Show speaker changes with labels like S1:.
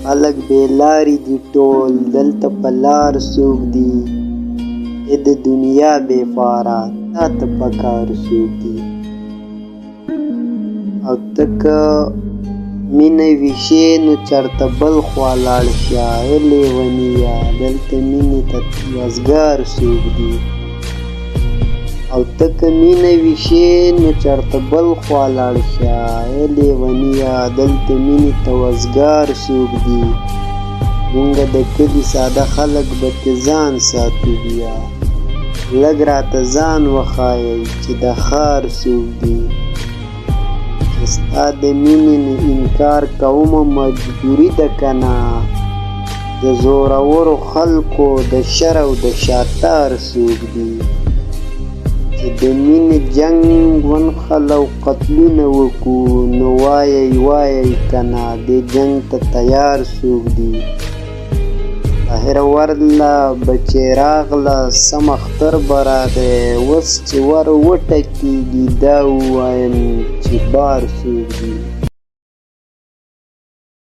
S1: خلق بې لارې دي ټول دلته په لار څوک دي د دنیا بې فاره تا ته په کار څوک دي او ته که مینه ویشې نو چرته بل خوا لاړ شه ای لیونیه دلته مینې ته وزګار څوک دي او ته که مینه ویشې نو چرته بل خوا لاړ شه ای لیونیه دلته مینې ته وزګار څوک دي مونږ د کلي ساده خلک به ترې ځان ساتو بیا لږ راته ځان وښایئ چې د ښار څوک دي چې ستا د مینې نه انکار کومه مجبوري ده که نه د زورورو خلکو د شر او د شاتار څوک دي چې د مینې جنګ ونښل او قتلونه وکړو نو وایئ که نه دې جنګ ته تیار څوک دي طاهر ورله بچې راغله سم اختر به راغی اوس چې ور وټکېږي دا ووایم چې بار څوک دي